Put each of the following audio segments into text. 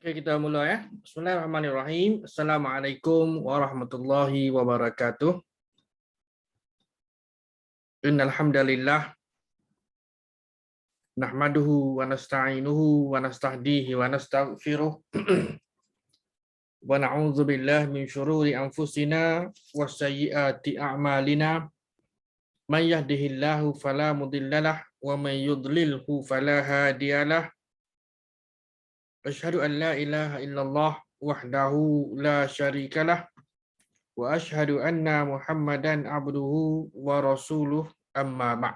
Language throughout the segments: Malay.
Oke, kita mulai ya. Bismillahirrahmanirrahim. Assalamualaikum warahmatullahi wabarakatuh. Innal hamdalillah nahmaduhu wa nasta'inuhu wa nastahdihi wa nastaghfiruh wa na'udzu billahi min syururi anfusina wa sayyiati a'malina. May yahdihillahu fala mudhillalah wa may yudlilhu fala hadiyalah. Asyhadu an la ilaha illallah wahdahu la syarikalah wa asyhadu anna Muhammadan abduhu wa rasuluh amma ba'.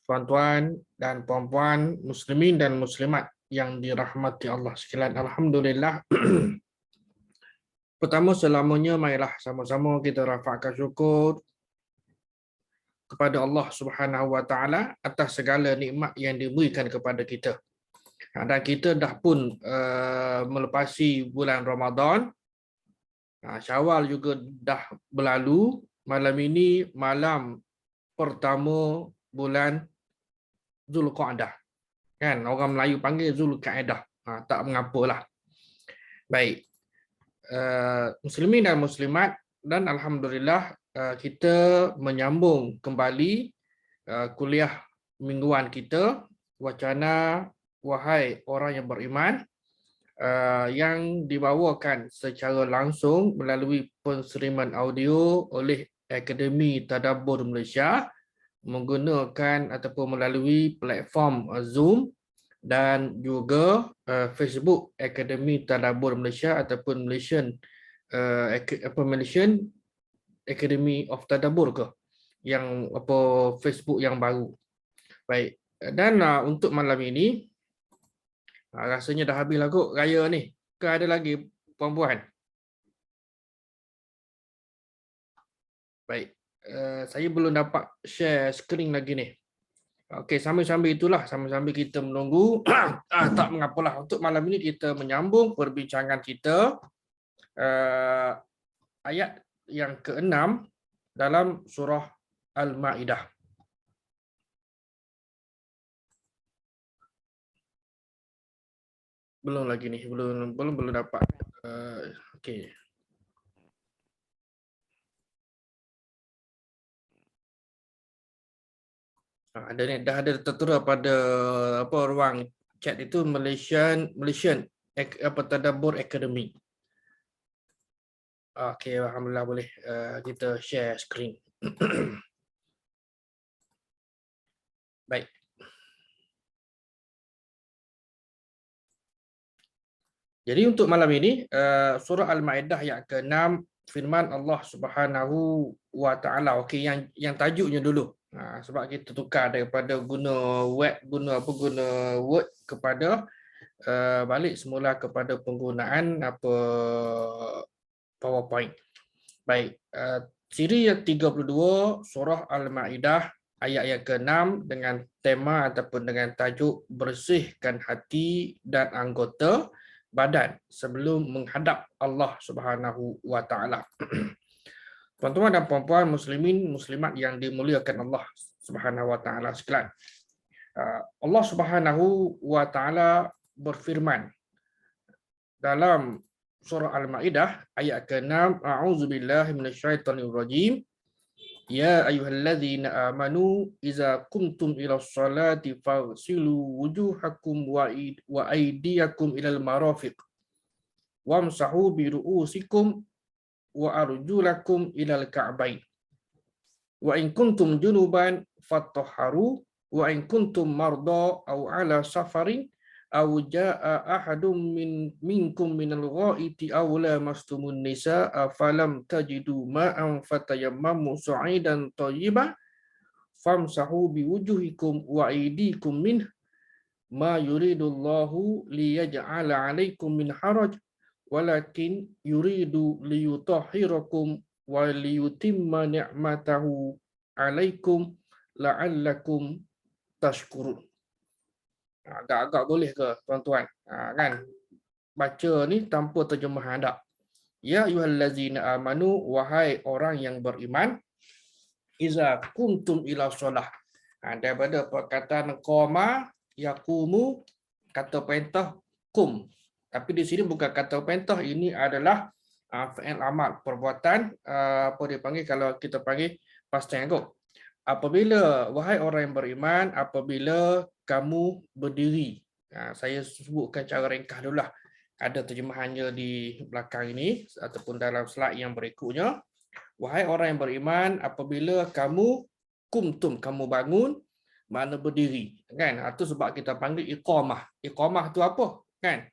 Tuan-tuan dan puan-puan, muslimin dan muslimat yang dirahmati Allah sekalian, alhamdulillah. Pertama selamanya marilah sama-sama kita rafakkan syukur kepada Allah Subhanahu wa taala atas segala nikmat yang diberikan kepada kita. Dan kita dah pun melepasi bulan Ramadan. Syawal juga dah berlalu. Malam ini malam pertama bulan Zulqa'dah. Kan orang Melayu panggil Zulqa'dah. Tak mengapalah. Baik. Muslimin dan muslimat, dan alhamdulillah kita menyambung kembali kuliah mingguan kita, wacana wahai orang yang beriman, yang dibawakan secara langsung melalui penseriman audio oleh Akademi Tadabbur Malaysia menggunakan ataupun melalui platform Zoom dan juga Facebook Akademi Tadabbur Malaysia ataupun Malaysian Academy of Tadabbur ke yang Facebook yang baru. Baik, dan untuk malam ini rasanya dah habis lah kot raya ni. Ke ada lagi puan-puan? Baik. Saya belum dapat share skrin lagi ni. Okey, sambil-sambil itulah, sambil-sambil kita menunggu. Tak mengapalah. Untuk malam ini kita menyambung perbincangan kita ayat yang ke-6 dalam surah Al-Ma'idah. Belum lagi ni, belum dapat. Okey. Ada ni, dah ada tertera pada ruang chat itu Malaysian Tadabbur Academy. Okey, alhamdulillah boleh kita share screen. Baik. Jadi untuk malam ini surah Al-Maidah yang ke-6, firman Allah Subhanahu wa taala. Okey, yang tajuknya dulu. Sebab kita tukar daripada guna word kepada balik semula kepada penggunaan PowerPoint. Baik, siri yang 32 surah Al-Maidah ayat yang ke-6 dengan tema ataupun dengan tajuk bersihkan hati dan anggota badan sebelum menghadap Allah Subhanahu wa taala. Tuan-tuan dan puan-puan, muslimin muslimat yang dimuliakan Allah Subhanahu wa taala sekalian. Allah Subhanahu wa taala berfirman dalam surah Al-Maidah ayat ke-6, a'udzubillahi minasyaitonirrajim. Ya ayyuhalladzina amanu idza qumtum ilas salati faghsilu wujuhakum wa aydiyakum ilal marafiq wamsahu bi ru'usikum wa arjulakum ilal ka'bain wa in kuntum junuban fatahharu wa in kuntum marda aw ala safarin aw jaa ahadum minkum minal ghaiti aw lamastumun nisaa falam tajidu ma'an fatayammamu sa'idan thayyiban famsahu biwujuhikum wa aydikum minh ma yuridullahu liyaj'ala 'alaikum min haraj walakin yuridu liyutahhirakum wa liyutimma ni'matahu 'alaikum la'allakum tashkurun. Agak-agak boleh ke tuan-tuan? Kan baca ni tanpa terjemahan tak? Ya ayyuhallazina amanu, wahai orang yang beriman, iza kuntum ila solah. Daripada perkataan qama yaqumu, kata perintah kum. Tapi di sini bukan kata perintah, ini adalah fi'il amal, perbuatan, apa dia panggil, kalau kita panggil past tense. Apabila, wahai orang yang beriman, apabila kamu berdiri. Saya sebutkan cara ringkas dulu lah. Ada terjemahannya di belakang ini ataupun dalam slide yang berikutnya. Wahai orang yang beriman, apabila kamu kumtum, kamu bangun, mana berdiri. Kan? Itu sebab kita panggil iqamah. Iqamah tu apa? Kan?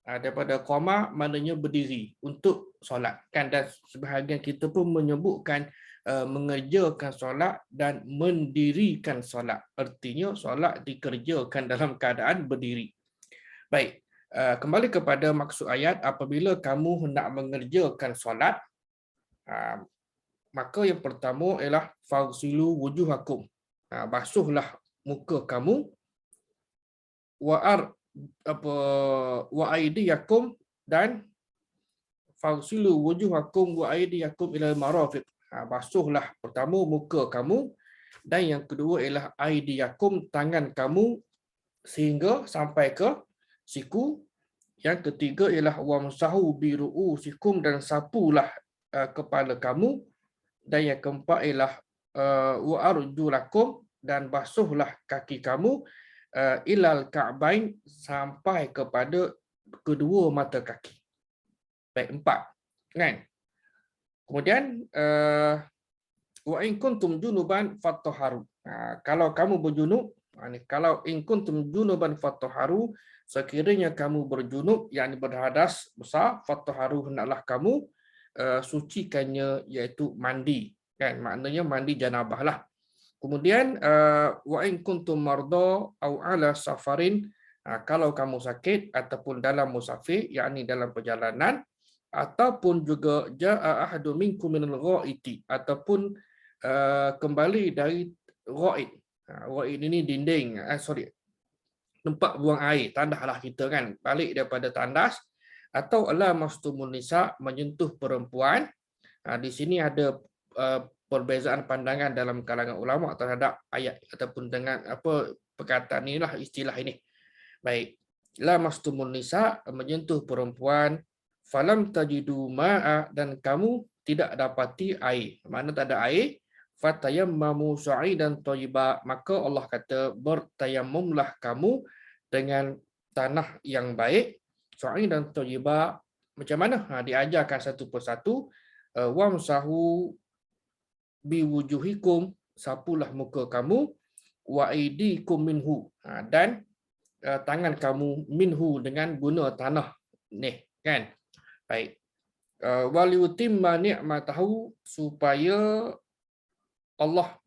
Daripada qamah maknanya berdiri untuk solat. Kan? Dan sebahagian kita pun menyebutkan mengerjakan solat dan mendirikan solat. Artinya solat dikerjakan dalam keadaan berdiri. Baik, kembali kepada maksud ayat, apabila kamu hendak mengerjakan solat, maka yang pertama ialah fagsilu wujuhakum. Basuhlah muka kamu, wa aydiyakum, dan fagsilu wujuhakum wa aydiyakum ila marafiq. Basuhlah pertama muka kamu, dan yang kedua ialah aydiyakum, tangan kamu sehingga sampai ke siku. Yang ketiga ialah wamsahu bi ru'usikum, dan sapulah kepala kamu. Dan yang keempat ialah wa arjulakum, dan basuhlah kaki kamu ilal ka'bain, sampai kepada kedua mata kaki. Baik, 4. Kan? Kemudian wa in kuntum junuban fatahharu. Kalau kamu berjunub, kalau in kuntum junuban fatahharu, sekiranya kamu berjunub, yakni berhadas besar, fatahharu, hendaklah kamu sucikannya, iaitu mandi. Kan? Maknanya mandi janabah lah. Kemudian wa in kuntum marda au ala safarin, kalau kamu sakit ataupun dalam musafir, yakni dalam perjalanan, ataupun juga jaa ahadu minkum minal ghaiti, ataupun kembali dari ghaid. Ghaid ini dinding, tempat buang air, tandas lah kita kan, balik daripada tandas, atau ala mastumun nisa, menyentuh perempuan. Di sini ada perbezaan pandangan dalam kalangan ulama terhadap ayat ataupun dengan apa perkataan inilah, istilah ini. Baik, la mastumun nisa, menyentuh perempuan, falam tajidu ma'a, dan kamu tidak dapati air. Mana tak ada air, fatayammamu sa'idan thayyiba, maka Allah kata bertayammumlah kamu dengan tanah yang baik. Sa'idan thayyiba, macam mana? Diajarkan satu persatu. Wamsahu biwujuhikum, sapulah muka kamu, wa aidikum minhu, dan tangan kamu minhu, dengan guna tanah ni, kan? Baik. Waliutimma ni'matahu, supaya Allah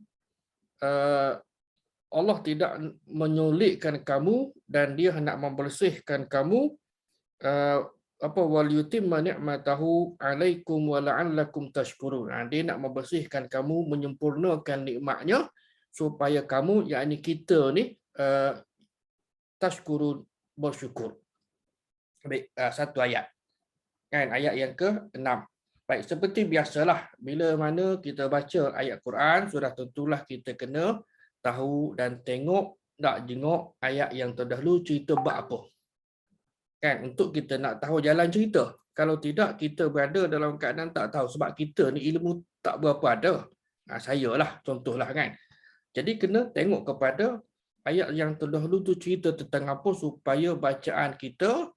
tidak menyulitkan kamu, dan dia hendak membersihkan kamu, waliutimma ni'matahu alaikum wa la'allakum tashkurun. Dia nak membersihkan kamu, menyempurnakan nikmatnya, supaya kamu, yakni kita ni, tashkurun, bersyukur. Baik, satu ayat. Kan, ayat yang ke-6. Baik, seperti biasalah, bila mana kita baca ayat Quran, sudah tentulah kita kena tahu dan tengok, tak jengok ayat yang terdahulu cerita bab apa. Kan, untuk kita nak tahu jalan cerita. Kalau tidak, kita berada dalam keadaan tak tahu, sebab kita ni ilmu tak berapa ada. Saya lah, contohlah kan. Jadi kena tengok kepada ayat yang terdahulu tu cerita tentang apa, supaya bacaan kita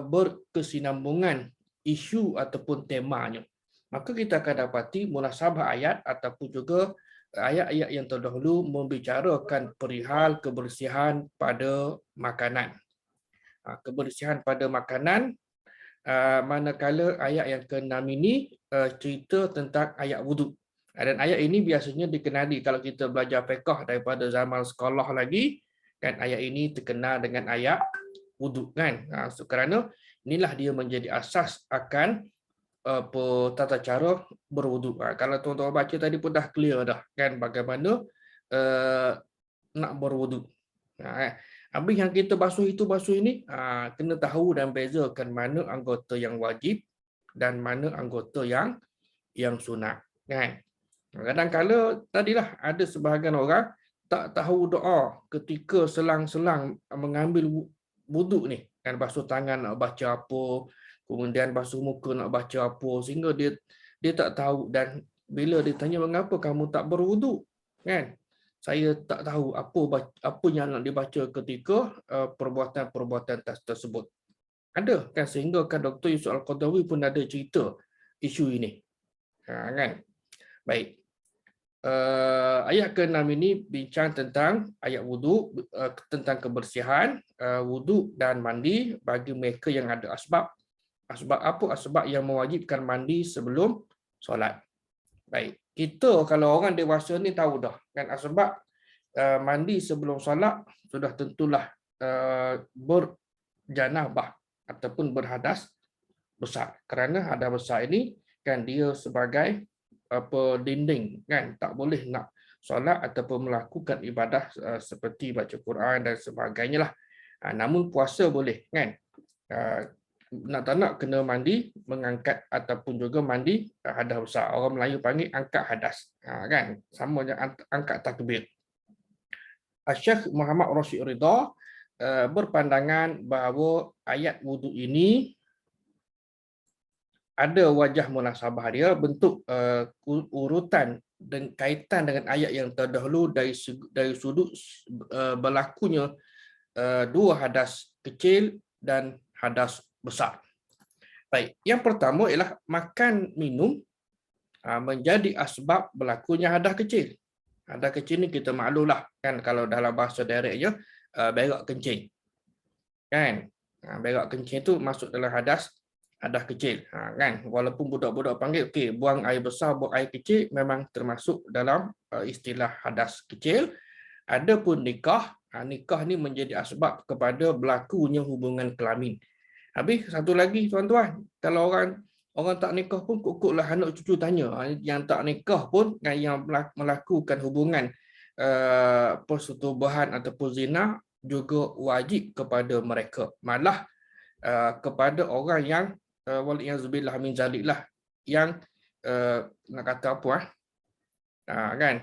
berkesinambungan isu ataupun temanya. Maka kita akan dapati munasabah ayat ataupun juga ayat-ayat yang terdahulu membicarakan perihal kebersihan pada makanan. Kebersihan pada makanan, manakala ayat yang ke-6 ini cerita tentang ayat wuduk. Dan ayat ini biasanya dikenali kalau kita belajar fiqh daripada zaman sekolah lagi, kan, ayat ini terkenal dengan ayat wuduk, kan. Kerana inilah dia menjadi asas akan tata cara berwuduk. Kalau tuan-tuan baca tadi pun dah clear dah, kan, bagaimana nak berwuduk. Habis yang kita basuh itu basuh ini, kena tahu dan bezakan mana anggota yang wajib dan mana anggota yang sunat, kan. Kadang-kadang tadilah ada sebahagian orang tak tahu doa ketika selang-selang mengambil wuduk ni. kan basuh tangan nak baca apa, kemudian basuh muka nak baca apa, sehingga dia tak tahu. Dan bila ditanya mengapa kamu tak berwuduk, kan, saya tak tahu apa yang nak dibaca ketika perbuatan-perbuatan tersebut. Ada kan, sehingga kan Dr. Yusuf Al-Qaradawi pun ada cerita isu ini. Kan? Baik. Ayat ke-6 ini bincang tentang ayat wuduk, tentang kebersihan, wuduk dan mandi bagi mereka yang ada asbab. Asbab apa? Asbab yang mewajibkan mandi sebelum solat. Baik. Kita kalau orang dewasa ni tahu dah kan, asbab mandi sebelum solat sudah tentulah berjanabah ataupun berhadas besar. Kerana hadas besar ini kan dia sebagai dinding, kan, tak boleh nak solat ataupun melakukan ibadah seperti baca Quran dan sebagainya lah. Namun puasa boleh, kan. Nak tak nak kena mandi, mengangkat ataupun juga mandi hadas besar. Orang Melayu panggil angkat hadas, kan, sama dengan angkat takbir. Syekh Muhammad Rashid Ridha berpandangan bahawa ayat wuduk ini ada wajah munasabah dia, bentuk urutan dan kaitan dengan ayat yang terdahulu dari sudut berlakunya dua hadas kecil dan hadas besar. Baik, yang pertama ialah makan minum menjadi asbab berlakunya hadas kecil. Hadas kecil ni kita maklumlah, kan, kalau dalam bahasa direknya berak kencing. Kan? Berak kencing itu masuk dalam hadas kecil, kan, walaupun budak-budak panggil okey buang air besar, buang air kecil, memang termasuk dalam istilah hadas kecil. Adapun nikah, nikah ni menjadi asbab kepada berlakunya hubungan kelamin. Habis satu lagi tuan-tuan, kalau orang tak nikah pun kukuklah anak cucu tanya, yang tak nikah pun yang melakukan hubungan persetubuhan ataupun zina juga wajib kepada mereka. Malah kepada orang yang waliyazubillah min zaliklah, yang nak kata apa kan,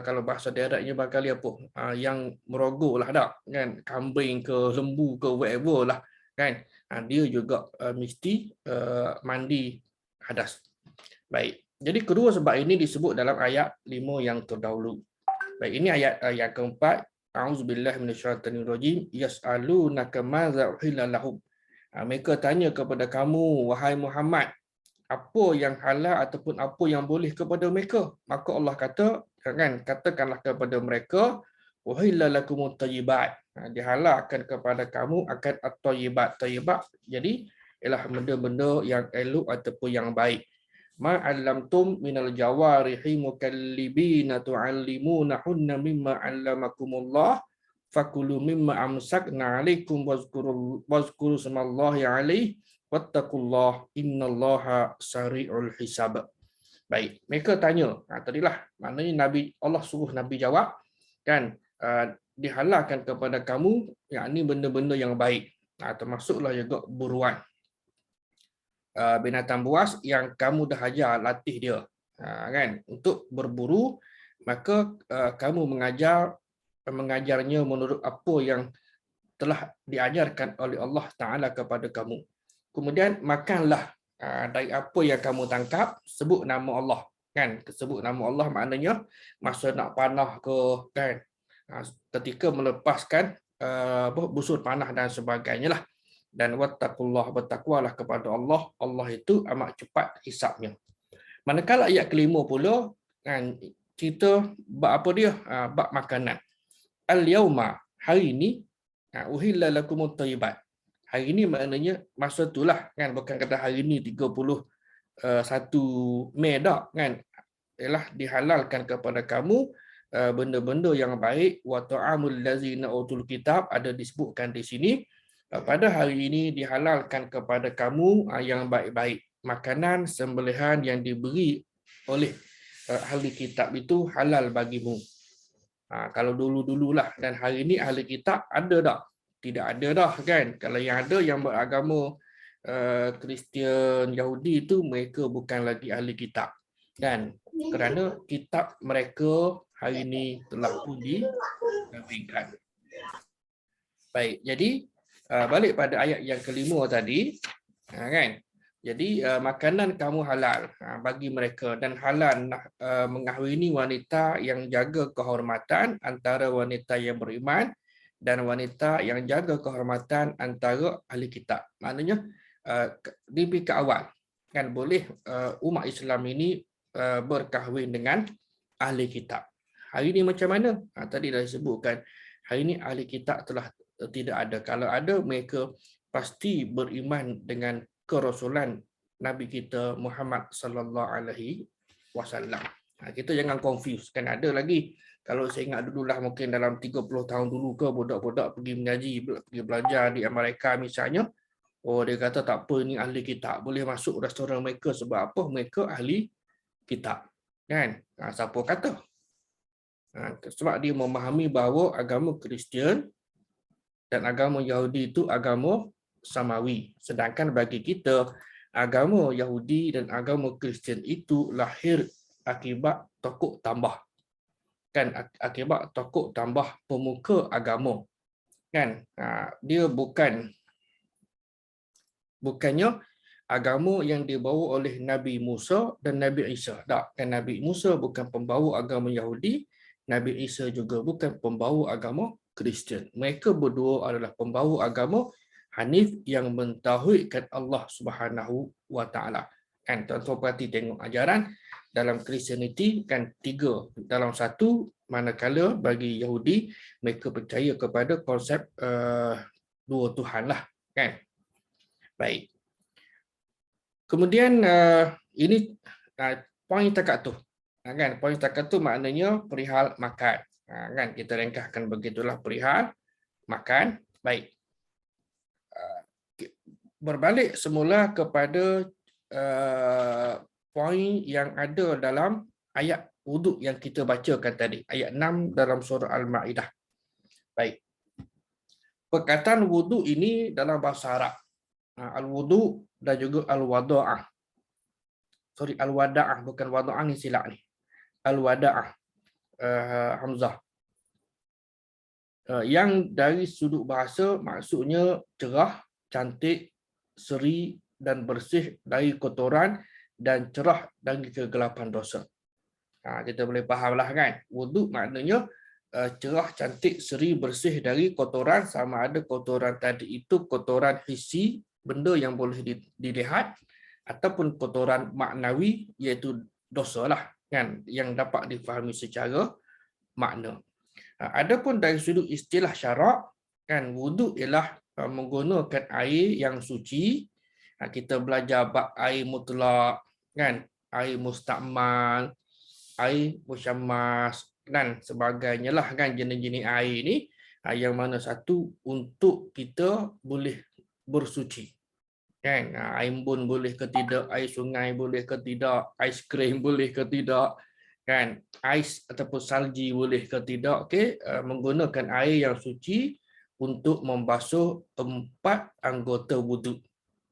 kalau bahasa daratnya bakal apa, yang merogok lah tak, kan, kambing ke lembu ke whatever lah, kan, dia juga mesti mandi hadas. Baik, jadi kedua sebab ini disebut dalam ayat 5 yang terdahulu. Baik, ini ayat yang keempat. A'udzubillahi minasyaitonirrajim. Yas'alunaka madza uhilla lahum. Mereka tanya kepada kamu, wahai Muhammad, apa yang halal ataupun apa yang boleh kepada mereka. Maka Allah kata, kan, katakanlah kepada mereka, uhilla lakumut thayyibat. Dihalalkan kepada kamu akan at-thayyibat. Thayyibat jadi ialah benda-benda yang elok ataupun yang baik. Ma 'allamtum minal jawarihi mukallibina tu'allimunahunna mimma 'allamakumullah fakulu mimma amsakna 'alaikum wazkuru smallahi 'alaihi wattaqullah innallaha sari'ul hisab. Baik, mereka tanya, tadilah maknanya Nabi, Allah suruh Nabi jawab, kan, dihalalkan kepada kamu yakni benda-benda yang baik, termasuklah juga buruan, binatang buas yang kamu dah ajar latih dia, kan, untuk berburu. Maka kamu mengajarnya menurut apa yang telah diajarkan oleh Allah Ta'ala kepada kamu. Kemudian makanlah dari apa yang kamu tangkap, sebut nama Allah, kan, sebut nama Allah maknanya masa nak panah ke, kan, ketika melepaskan busur panah dan sebagainya lah. Dan wattaqullah, bertakwalah kepada Allah, Allah itu amat cepat hisabnya. Manakala ayat kelima pula, kan, cerita bab apa dia, bab makanan. Al-yauma, hari ini, uhilla lakumut thayyibat. Hari ini maknanya masa itulah, kan, bukan kata hari ini 31 Mei dah, kan, ialah dihalalkan kepada kamu benda-benda yang baik. Wa ta'amul ladzina utul kitab, ada disebutkan di sini, pada hari ini dihalalkan kepada kamu yang baik-baik. Makanan sembelihan yang diberi oleh ahli kitab itu halal bagimu. Kalau dulu-dululah, dan hari ini ahli kitab ada tak? Tidak ada dah, kan. Kalau yang ada yang beragama Kristian, Yahudi itu, mereka bukan lagi ahli kitab, kan, kerana kitab mereka hari ini telah pun dikabingkan. Baik, jadi balik pada ayat yang kelima tadi, kan? Jadi makanan kamu halal bagi mereka, dan halal mengahwini wanita yang jaga kehormatan antara wanita yang beriman dan wanita yang jaga kehormatan antara ahli kitab. Maknanya di pihak awal kan boleh umat Islam ini berkahwin dengan ahli kitab. Hari ini macam mana? Tadi dah disebutkan, hari ini ahli kitab telah tidak ada. Kalau ada, mereka pasti beriman dengan kerasulan Nabi kita Muhammad sallallahu alaihi wasallam. Kita jangan confuse, kan ada lagi, kalau saya ingat dululah, mungkin dalam 30 tahun dulu ke, budak-budak pergi mengaji, pergi belajar di Amerika misalnya. Oh, dia kata tak apa, ni ahli kitab, boleh masuk restoran mereka sebab apa? Mereka ahli kitab. Kan? Siapa kata? Sebab dia memahami bahawa agama Kristian dan agama Yahudi itu agama samawi. Sedangkan bagi kita, agama Yahudi dan agama Kristian itu lahir akibat tokoh tambah. Kan, akibat tokoh tambah pemuka agama. Kan? Dia bukannya agama yang dibawa oleh Nabi Musa dan Nabi Isa. Tak, kan Nabi Musa bukan pembawa agama Yahudi, Nabi Isa juga bukan pembawa agama Kristian. Mereka berdua adalah pembawa agama Hanif yang mentauhidkan Allah Subhanahu wa taala. Kan, tuan-tuan perhati tengok ajaran dalam Christianity kan 3 dalam 1, manakala bagi Yahudi mereka percaya kepada konsep 2 Tuhan lah, kan. Baik. Kemudian ini poin takat tu. Kan, poin takat tu maknanya perihal makan. Kan, kita ringkaskan begitulah perihal makan. Baik. Berbalik semula kepada poin yang ada dalam ayat wuduk yang kita bacakan tadi, ayat 6 dalam surah Al-Maidah. Baik. Perkataan wuduk ini dalam bahasa Arab, al-wuduk dan juga al-wada'ah. Sorry, al-wada'ah, bukan wada'ah ni silap ni. Al-wada'ah, Hamzah. Yang dari sudut bahasa maksudnya cerah, cantik, seri dan bersih dari kotoran dan cerah dari kegelapan dosa. Kita boleh fahamlah, kan. Wuduk maknanya cerah, cantik, seri, bersih dari kotoran, sama ada kotoran tadi itu kotoran hissi, benda yang boleh dilihat, ataupun kotoran maknawi, iaitu dosa lah, kan, yang dapat difahami secara makna. Adapun dari sudut istilah syarak, kan, wuduk ialah menggunakan air yang suci. Kita belajar bab air mutlak, kan, air mustakmal, air musyammas dan sebagainya lah, kan, jenis-jenis air ni yang mana satu untuk kita boleh bersuci. Kan, air embun boleh ke tidak, air sungai boleh ke tidak, aiskrim boleh ke tidak, kan, ais ataupun salji boleh ke tidak. Okey, menggunakan air yang suci untuk membasuh 4 anggota wuduk.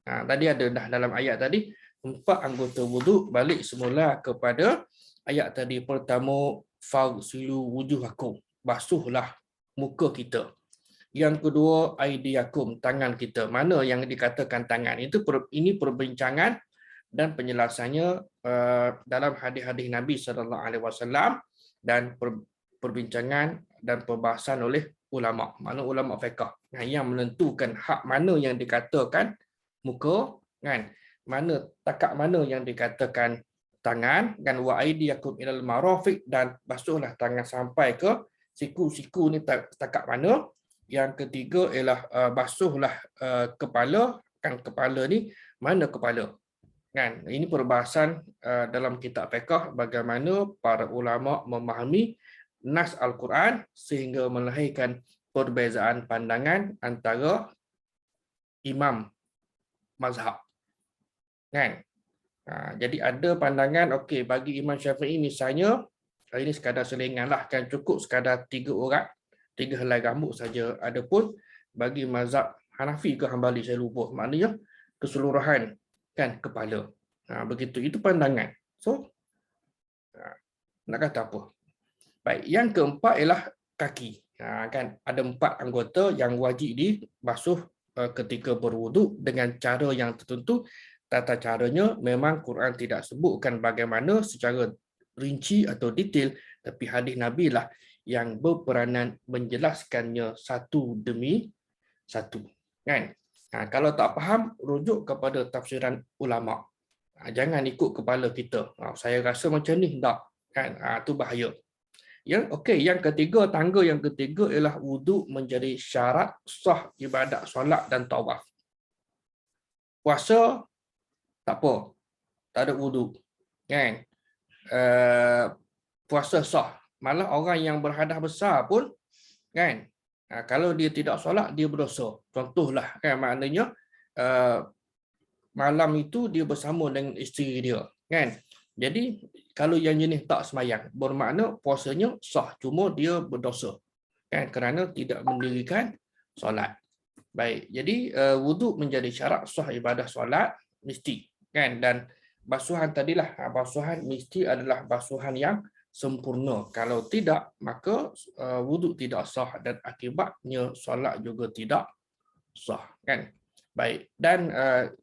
Tadi ada dah dalam ayat tadi 4 anggota wuduk. Balik semula kepada ayat tadi, pertama fagsilu wujuhakum, basuhlah muka kita. Yang kedua aidiakum, tangan kita. Mana yang dikatakan tangan? Ini perbincangan dan penjelasannya dalam hadis-hadis Nabi SAW dan perbincangan dan perbahasan oleh ulama. Mana ulama fiqh yang menentukan hak mana yang dikatakan muka, kan? Mana takat mana yang dikatakan tangan, kan, wa aidiakum ilal marafiq, dan basuhlah tangan sampai ke siku-siku ni takat mana. Yang ketiga ialah basuhlah kepala, kan, kepala ni mana kepala, kan. Ini perbahasan dalam kitab fiqh bagaimana para ulama memahami nas Al-Quran sehingga melahirkan perbezaan pandangan antara imam mazhab, kan. Jadi ada pandangan, okey, bagi Imam Syafi'i misalnya, ini sekadar selingan lah, kan, cukup sekadar 3 urat, 3 helai rambut saja. Adapun bagi mazhab Hanafi ke Hambali, saya lupa, maknanya keseluruhan, kan, kepala. Begitu, itu pandangan. So, nak kata apa? Baik, yang keempat ialah kaki. Kan, ada 4 anggota yang wajib dibasuh ketika berwuduk dengan cara yang tertentu. Tata caranya memang Quran tidak sebutkan bagaimana secara rinci atau detail, tapi hadis Nabi lah yang berperanan menjelaskannya satu demi satu. Kan? Kalau tak faham, rujuk kepada tafsiran ulama. Jangan ikut kepala kita. Saya rasa macam ni tak. Kan? Itu bahaya. Yang ketiga, tangga yang ketiga ialah wuduk menjadi syarat sah ibadat solat dan tawaf. Puasa tak apa, tak ada wuduk. Kan? Puasa sah. Malah orang yang berhadas besar pun kan, kalau dia tidak solat dia berdosa. Contohlah kan, maknanya malam itu dia bersama dengan isteri dia, kan? Jadi kalau yang jenis tak semayang, bermakna puasanya sah, cuma dia berdosa, kan? Kerana tidak mendirikan solat. Baik, jadi wuduk menjadi syarat sah ibadah solat mesti, kan? Dan basuhan tadilah, basuhan mesti adalah basuhan yang sempurna. Kalau tidak, maka wuduk tidak sah dan akibatnya solat juga tidak sah, kan? Baik, dan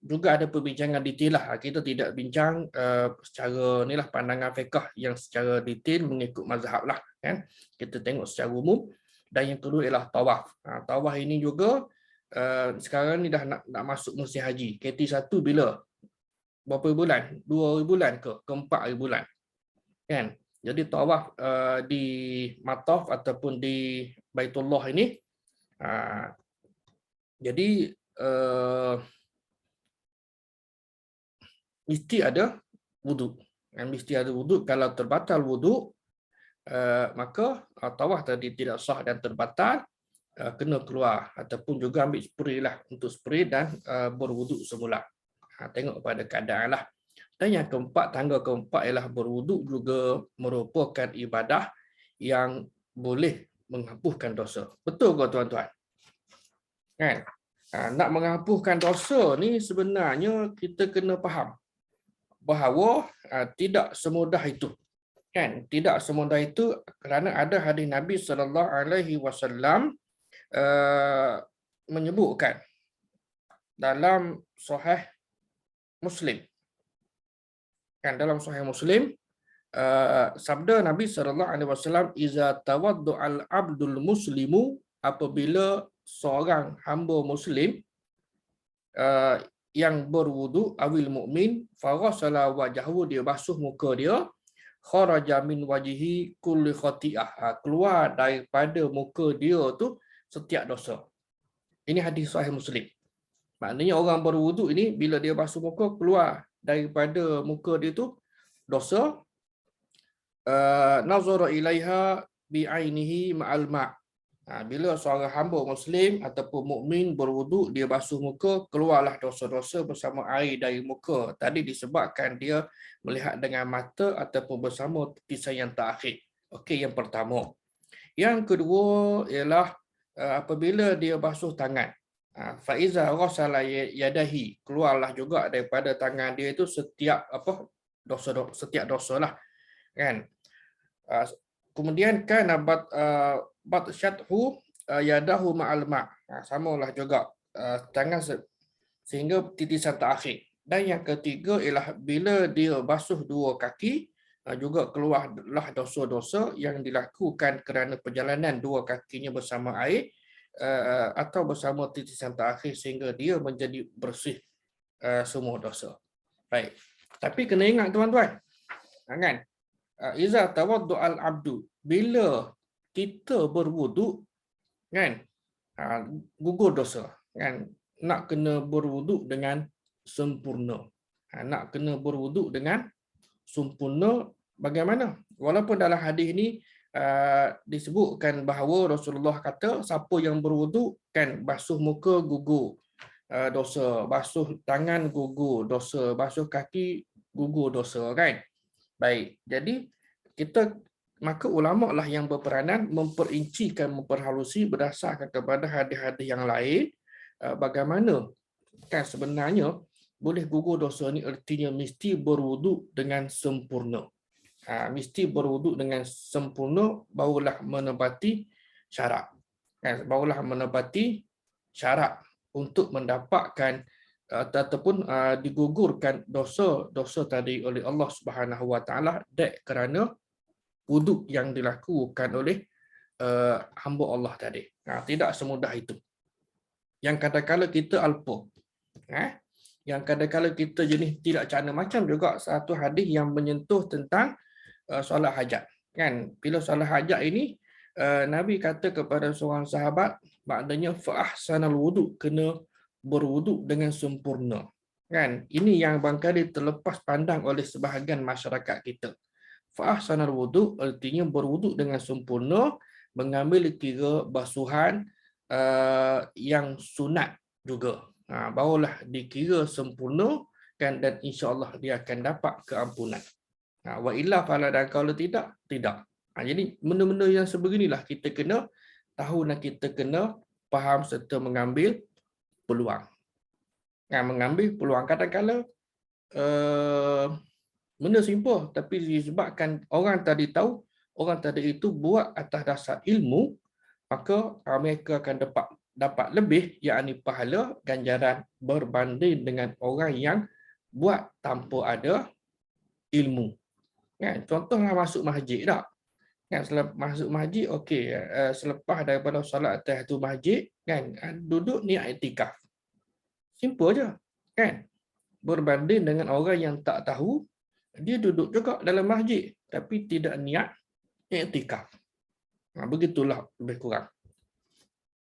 juga ada perbincangan detail lah. Kita tidak bincang secara inilah pandangan fiqh yang secara detail mengikut mazhab lah, kan? Kita tengok secara umum. Dan yang kedua ialah tawaf. Tawaf ini juga sekarang ni dah nak masuk musim haji. KT1 bila? Berapa bulan? 2 bulan ke 4 bulan, kan? Jadi tawaf di Mataf ataupun di Baitullah ini, jadi mesti ada wuduk. Mesti ada wuduk. Kalau terbatal wuduk, maka tawaf tadi tidak sah dan terbatal, kena keluar ataupun juga ambil spray lah untuk spray dan berwuduk semula. Tengok pada keadaan lah. Dan yang keempat, tangga keempat ialah berwuduk juga merupakan ibadah yang boleh menghapuskan dosa. Betul ke tuan-tuan? Kan? Nak menghapuskan dosa ni sebenarnya kita kena faham bahawa tidak semudah itu, kan? Tidak semudah itu kerana ada hadis Nabi SAW menyebutkan dalam Sahih Muslim, kan? Dalam Sahih Muslim sabda Nabi SAW, iza tawaddu'al abdul muslimu, apabila seorang hamba muslim yang berwudu, awil mukmin farasala wajhahu, dia basuh muka dia, kharaja min wajhi kulli khati'ah, keluar daripada muka dia tu setiap dosa. Ini hadis Sahih Muslim. Maknanya orang berwudu ini bila dia basuh muka, keluar daripada muka dia tu dosa. Nazara ilaiha bi'ainihi ma'al ma'. Bila seorang hamba muslim ataupun mukmin berwuduk, dia basuh muka, keluarlah dosa-dosa bersama air dari muka. Tadi disebabkan dia melihat dengan mata ataupun bersama titisan yang terakhir. Okey, yang pertama. Yang kedua ialah apabila dia basuh tangan. Faiza ghasala yadahi, keluarlah juga daripada tangan dia itu setiap setiap dosa lah, kan? Kemudian kan batsyathu yadahu ma'al ma', samalah juga tangan sehingga titisan terakhir. Dan yang ketiga ialah bila dia basuh dua kaki, juga keluarlah dosa-dosa yang dilakukan kerana perjalanan dua kakinya bersama air atau bersama titisan terakhir sehingga dia menjadi bersih semua dosa. Baik. Tapi kena ingat tuan-tuan, kan? Iza tawaddu'al abdu, bila kita berwuduk, kan, gugur dosa, kan? Nak kena berwuduk dengan sempurna. Nak kena berwuduk dengan sempurna bagaimana? Walaupun dalam hadis ini disebutkan bahawa Rasulullah kata siapa yang berwuduk, kan, basuh muka gugur dosa, basuh tangan gugur dosa, basuh kaki gugur dosa, kan? Baik, jadi maka ulama lah yang berperanan memperincikan, memperhalusi berdasarkan kepada hadis-hadis yang lain bagaimana, kan, sebenarnya boleh gugur dosa ni artinya mesti berwuduk dengan sempurna. Mesti berwuduk dengan sempurna barulah menepati syarat. Barulah menepati syarat untuk mendapatkan ataupun digugurkan dosa-dosa tadi oleh Allah Subhanahu Wa Taala dek kerana wuduk yang dilakukan oleh hamba Allah tadi. Tidak semudah itu. Yang kadang-kadang kita alpa. Yang kadang-kadang kita jenis tidak cana, macam juga satu hadis yang menyentuh tentang solat hajat. Kan? Bila solat hajat ini, Nabi kata kepada seorang sahabat, maknanya fa'ahsanal wuduk, kena berwuduk dengan sempurna. Kan? Ini yang barangkali terlepas pandang oleh sebahagian masyarakat kita. Fa'ahsanal wuduk artinya berwuduk dengan sempurna, mengambil kira basuhan yang sunat juga. Barulah dikira sempurna kan, dan insya-Allah dia akan dapat keampunan. Wa illa fala, dan kalau tidak, tidak. Jadi benda-benda yang sebeginilah kita kena tahu dan kita kena faham serta mengambil peluang. Mengambil peluang kadang-kadang benda simple, tapi disebabkan orang tadi tahu, orang tadi itu buat atas dasar ilmu, maka mereka akan dapat lebih, yakni pahala ganjaran berbanding dengan orang yang buat tanpa ada ilmu. Kan? Contohlah masuk masjid tak? Kan, selepas masuk masjid, okey, selepas daripada solat tahiyatul masjid, kan, duduk niat iktikaf. Simple je, kan? Berbanding dengan orang yang tak tahu, dia duduk juga dalam masjid tapi tidak niat iktikaf. Begitulah lebih kurang.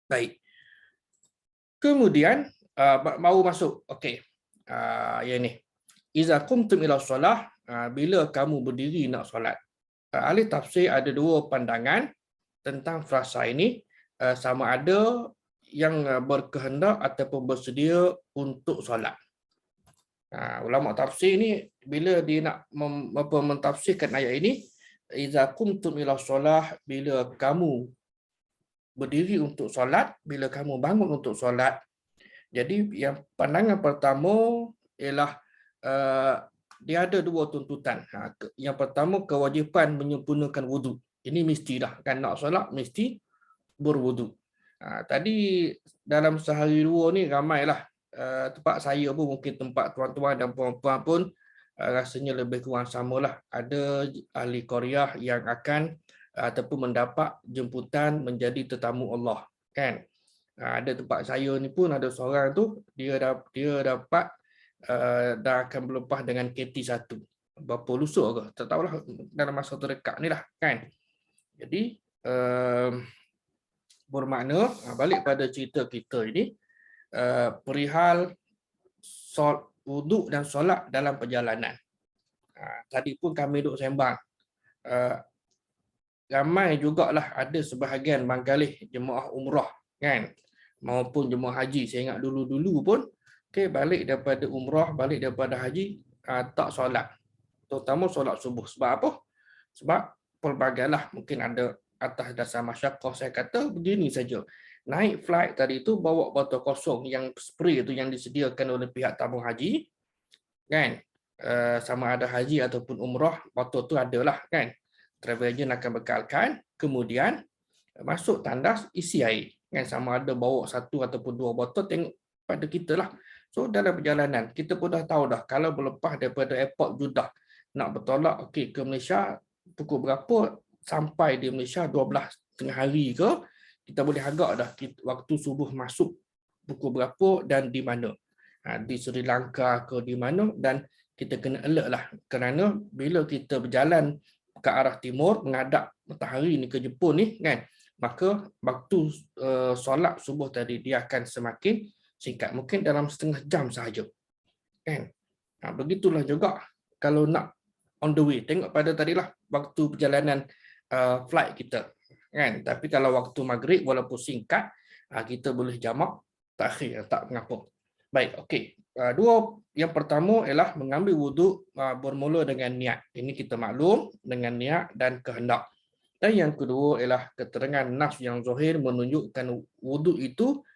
Baik. Kemudian baru masuk, okey. Yang ni. Iza qumtum ila solah, bila kamu berdiri nak solat. Ahli tafsir ada dua pandangan tentang frasa ini, sama ada yang berkehendak ataupun bersedia untuk solat. Ulama tafsir ni bila dia nak mentafsirkan ayat ini, iza qumtum ila solah, bila kamu berdiri untuk solat, bila kamu bangun untuk solat. Jadi yang pandangan pertama ialah dia ada dua tuntutan. Yang pertama, kewajipan menyempurnakan wuduk. Ini mesti dah, kan, nak solat mesti berwuduk. Tadi dalam sehari dua ni ramailah, tempat saya pun mungkin tempat tuan-tuan dan puan-puan pun rasanya lebih kurang samalah. Ada ahli Korea yang akan ataupun mendapat jemputan menjadi tetamu Allah, kan. Ada tempat saya ni pun ada seorang tu, dia dapat dah akan berlepas dengan KT1 berapa lusa ke, tak tahulah, dalam masa terdekat ni lah, kan. Jadi bermakna balik pada cerita kita ini, perihal wuduk dan solat dalam perjalanan. Tadi pun kami duk sembang, ramai jugalah ada sebahagian bangkalih jemaah umrah, kan, maupun jemaah haji. Saya ingat dulu-dulu pun, balik daripada umrah, balik daripada haji, tak solat, terutama solat subuh. Sebab apa? Sebab pelbagailah, mungkin ada atas dasar masyarakah, saya kata begini saja. Naik flight tadi tu bawa botol kosong, yang spray tu yang disediakan oleh pihak tabung haji, kan. Sama ada haji ataupun umrah, botol tu adalah, kan. Travel agent akan bekalkan, kemudian masuk tandas isi air, kan. Sama ada bawa satu ataupun dua botol, tengok pada kita lah. So dalam perjalanan kita pun dah tahu dah, kalau berlepas daripada airport Jeddah nak bertolak ke Malaysia pukul berapa, sampai di Malaysia 12 tengah hari ke, kita boleh agak dah waktu subuh masuk pukul berapa dan di mana. Di Sri Lanka ke di mana, dan kita kena alert lah, kerana bila kita berjalan ke arah timur menghadap matahari ni ke Jepun ni, kan, maka waktu solat subuh tadi dia akan semakin singkat, mungkin dalam setengah jam sahaja, kan. Begitulah juga kalau nak on the way, tengok pada tadilah waktu perjalanan flight kita, kan. Tapi kalau waktu maghrib walaupun singkat, kita boleh jamak takhir, tak mengapa. Baik, okey. Yang pertama ialah mengambil wuduk bermula dengan niat. Ini kita maklum, dengan niat dan kehendak. Dan yang kedua ialah keterangan nas yang zahir menunjukkan wuduk itu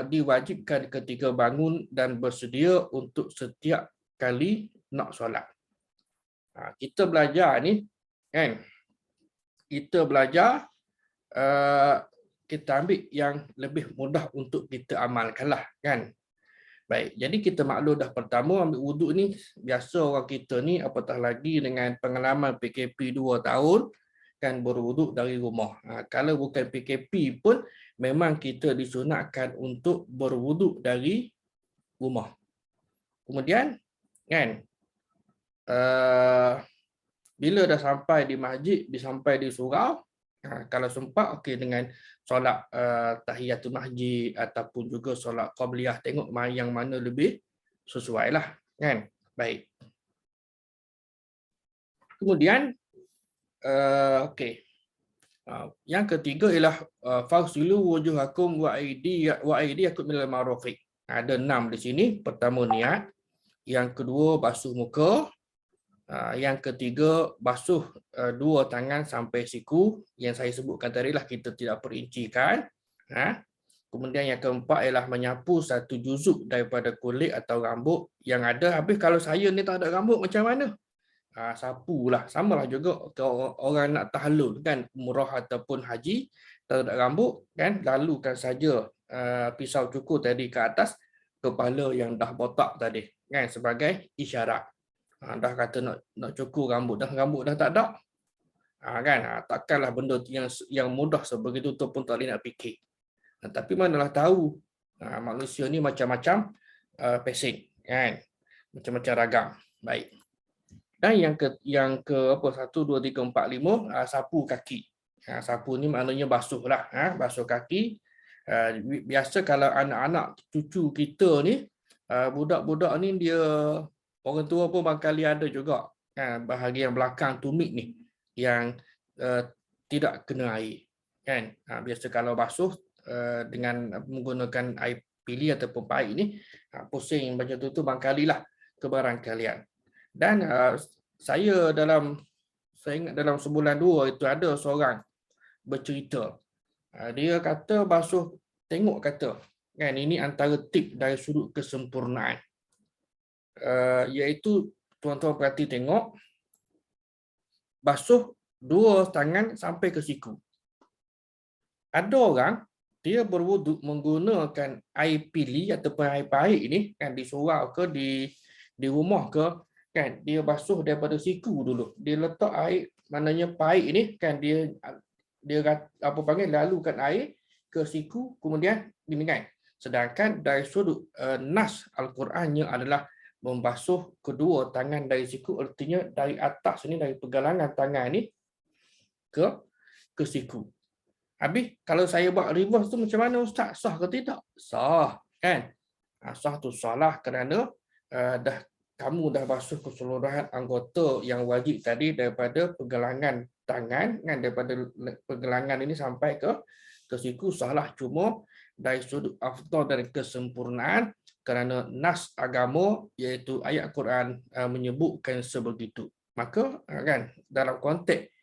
diwajibkan ketika bangun dan bersedia untuk setiap kali nak solat. Kita belajar ni, kan, kita belajar kita ambil yang lebih mudah untuk kita amalkanlah, kan? Baik, jadi kita maklum dah pertama ambil wuduk ni biasa orang kita ni apatah lagi dengan pengalaman PKP 2 tahun kan berwuduk dari rumah. Kalau bukan PKP pun memang kita disunatkan untuk berwuduk dari rumah. Kemudian kan bila dah sampai di masjid, sampai di surau, kalau sempat okey dengan solat tahiyatul masjid ataupun juga solat qabliyah, tengok yang mana lebih sesuai lah, kan? Baik. Kemudian okey. Yang ketiga ialah fagsilu wujuhakum wa aydiyakum ilal marafiq. Ada 6 di sini. Pertama niat, yang kedua basuh muka, yang ketiga basuh 2 tangan sampai siku yang saya sebutkan tadi lah, kita tidak perincikan. Kemudian yang keempat ialah menyapu 1 juzuk daripada kulit atau rambut yang ada. Habis kalau saya ni tak ada rambut macam mana? Sapulah, samalah juga orang nak tahallul kan, umrah ataupun haji, tak ada rambut kan, lalukan saja pisau cukur tadi ke atas kepala yang dah botak tadi kan, sebagai isyarat. Dah kata nak cukur rambut dah tak ada, kan, takkanlah benda yang mudah sebegitu tu pun tak boleh nak fikir. Tapi manalah tahu manusia ni macam-macam pesing kan, macam-macam ragam. Baik. Dan yang ke apa 1 2 3 4 5 sapu kaki. Sapu ni maknanya basuhlah, basuh kaki. Biasa kalau anak-anak cucu kita ni, budak-budak ni dia orang tua pun barangkali ada juga bahagian belakang tumit ni yang tidak kena air kan. Biasa kalau basuh dengan menggunakan air pilih ataupun paip ni, pusing macam tu barangkalilah kebarangkalian. Dan saya ingat dalam sebulan 2 itu ada seorang bercerita. Dia kata basuh, tengok kata kan, ini antara tip dari sudut kesempurnaan. Iaitu tuan-tuan perhati tengok, basuh 2 tangan sampai ke siku. Ada orang dia berwuduk menggunakan air pilih ataupun air paip ini kan, di surau ke di rumah ke kan, dia basuh daripada siku dulu. Dia letak air, maknanya paip ini kan, dia apa panggil, lalukan air ke siku kemudian demikian. Sedangkan dari sudut nas Al-Qurannya adalah membasuh kedua tangan dari siku, artinya dari atas ni, dari pergelangan tangan ni ke siku. Habis kalau saya buat reverse tu macam mana Ustaz? Sah ke tidak? Sah kan? Sah tu salah kerana kamu dah basuh keseluruhan anggota yang wajib tadi, daripada pergelangan tangan kan, daripada pergelangan ini sampai ke siku, salah. Cuma dari sudut afdal dan kesempurnaan, kerana nas agama iaitu ayat Quran menyebutkan sebegitu. Maka kan dalam konteks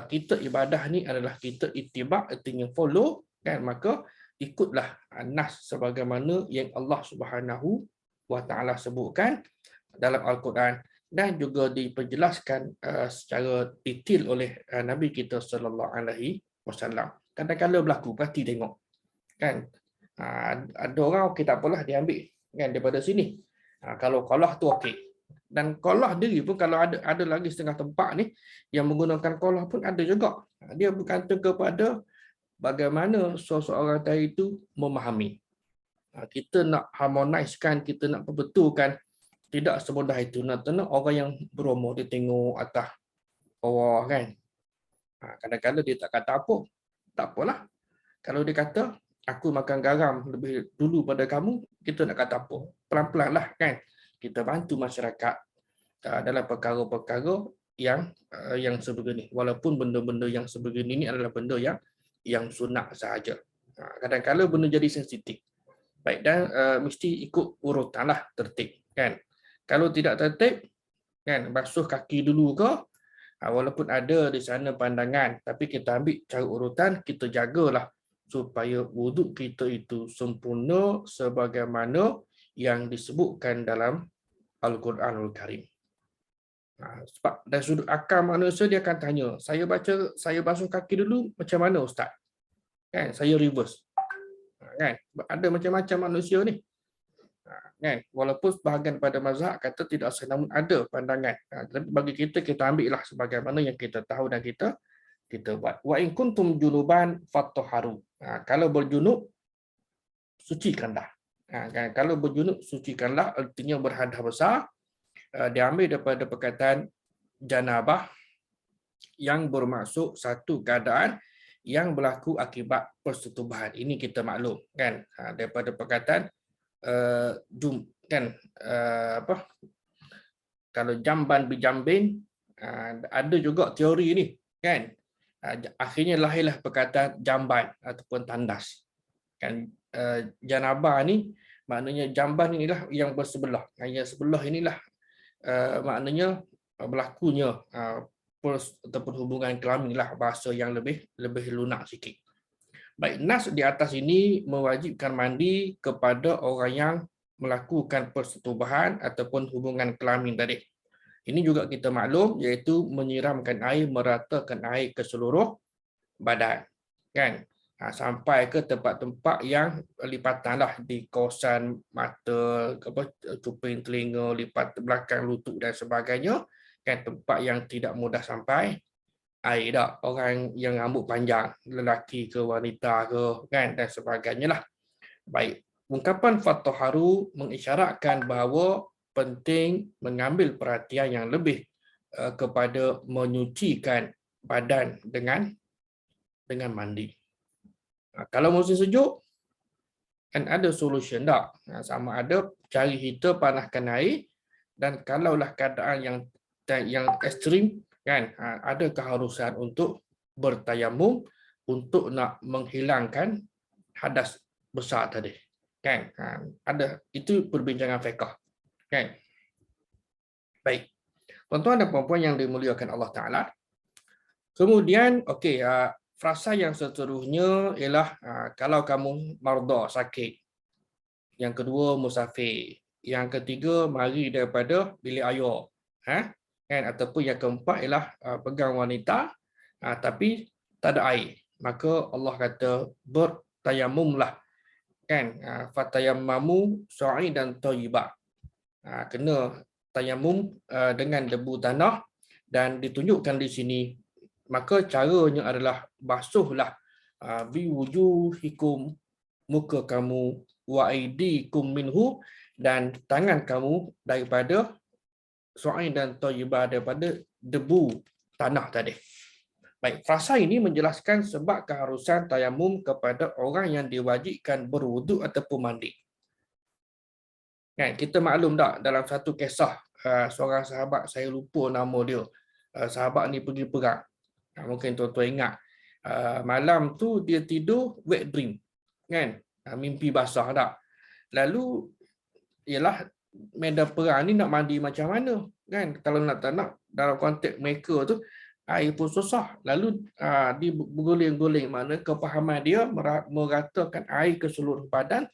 kita ibadah ni adalah kita ittiba', artinya follow kan, maka ikutlah nas sebagaimana yang Allah Subhanahu wa taala sebutkan dalam Al-Quran, dan juga diperjelaskan secara detail oleh Nabi kita sallallahu alaihi wasallam. Kadang-kadang berlaku, perhati tengok kan, ada orang okey tak apalah dia ambil kan daripada sini. Kalau kolah tu okey. Dan kolah diri pun kalau ada lagi setengah tempat ni yang menggunakan kolah pun ada juga. Dia bergantung kepada bagaimana seseorang tadi itu memahami. Kita nak harmonizekan, kita nak perbetulkan, tidak semudah itu. Nak orang yang berumur dia tengok atas bawah kan. Kadang-kadang dia tak kata apa. Tak apalah. Kalau dia kata aku makan garam lebih dulu pada kamu, kita nak kata apa? Pelan-pelan lah kan. Kita bantu masyarakat dalam perkara-perkara yang sebegini. Walaupun benda-benda yang sebegini ini adalah benda yang sunat sahaja. Kadang-kadang benda jadi sensitif. Baik, dan mesti ikut urutan lah, tertib kan. Kalau tidak tertib kan, basuh kaki dulu ke, walaupun ada di sana pandangan, tapi kita ambil cara urutan, kita jagalah supaya wuduk kita itu sempurna sebagaimana yang disebutkan dalam Al-Quranul Karim. Sebab dari sudut akal manusia dia akan tanya, saya basuh kaki dulu macam mana Ustaz? kan, saya reverse. Kan, ada macam-macam manusia ni. Kan, walaupun sebahagian pada mazhab kata tidak sah, namun ada pandangan. Tapi bagi kita ambil lah sebagaimana yang kita tahu dan kita buat. Wa in kuntum junuban fatahharu. Kalau berjunub, sucikanlah. Kan, kalau berjunub, sucikanlah, artinya berhadas besar. Diambil daripada perkataan janabah yang bermaksud satu keadaan yang berlaku akibat persetubuhan. Ini kita maklum, kan, daripada perkataan kan, kalau jamban bijambin, ada juga teori ni, kan. Akhirnya lahirlah perkataan jamban ataupun tandas, kan. Janabah ni maknanya jamban inilah yang bersebelah, yang sebelah inilah maknanya berlakunya ataupun hubungan kelamin lah, bahasa yang lebih lunak sikit. Baik, nas di atas ini mewajibkan mandi kepada orang yang melakukan persetubuhan ataupun hubungan kelamin tadi. Ini juga kita maklum, iaitu menyiramkan air, meratakan air ke seluruh badan, kan. Sampai ke tempat-tempat yang lipatanlah di kawasan mata, cuping telinga, lipat belakang lutut dan sebagainya, kan, tempat yang tidak mudah sampai air dah, orang yang rambut panjang, lelaki ke wanita ke, kan, dan sebagainya lah. Baik, ungkapan fatahharu mengisyaratkan bahawa penting mengambil perhatian yang lebih kepada menyucikan badan dengan mandi. Kalau musim sejuk, kan ada solution tak? Sama ada cari heater, panaskan air, dan kalaulah keadaan yang ekstrim, kan, ada keharusan untuk bertayamum untuk nak menghilangkan hadas besar tadi, kan. Ada, itu perbincangan fiqh, kan. Baik, tuan-tuan dan puan-puan yang dimuliakan Allah Taala. Kemudian, okey, frasa yang seterusnya ialah kalau kamu marda, sakit. Yang kedua, musafir. Yang ketiga, mari daripada bilik ayah, kan, ataupun yang keempat ialah pegang wanita tapi tak ada air, maka Allah kata bertayamumlah, kan. Fatayammamu sa'idan thayyiba, kena tayamum dengan debu tanah, dan ditunjukkan di sini, maka caranya adalah basuhlah biwujuhikum, muka kamu, wa aidikum minhu, dan tangan kamu daripada su'ain dan thayyibah, daripada debu tanah tadi. Baik, frasa ini menjelaskan sebab keharusan tayamum kepada orang yang diwajibkan berwuduk ataupun mandi. Kan, kita maklum tak, dalam satu kisah seorang sahabat, saya lupa nama dia, sahabat ni pergi perang. Mungkin tuan-tuan ingat, malam tu dia tidur wet dream, kan, mimpi basah tak. Lalu ialah medan perang ni nak mandi macam mana, kan, kalau tak nak dalam konteks mereka tu air pun susah. Lalu dia berguling-guling, mana kepahaman dia meratakan air ke seluruh badan,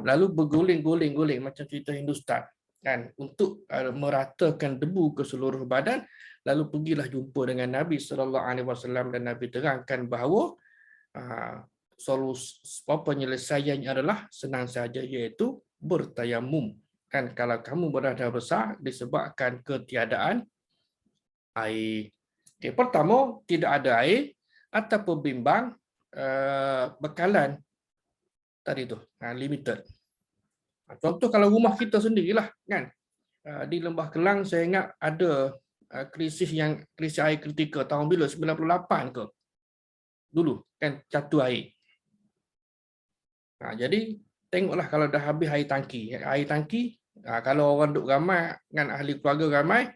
lalu berguling-guling macam cerita Hindustan, kan, untuk meratakan debu ke seluruh badan. Lalu pergilah jumpa dengan Nabi SAW, dan Nabi terangkan bahawa solusi penyelesaiannya adalah senang saja, iaitu bertayamum, kan. Kalau kamu berhadas besar disebabkan ketiadaan air. Okay, pertama, tidak ada air ataupun bimbang, bekalan tadi tu limited. Contoh kalau rumah kita sendirilah, kan, di Lembah Kelang saya ingat ada krisis air kritikal tahun bila, 98 ke dulu, kan, jatuh air. Jadi tengoklah kalau dah habis air tangki, kalau orang duk ramai, kan, ahli keluarga ramai,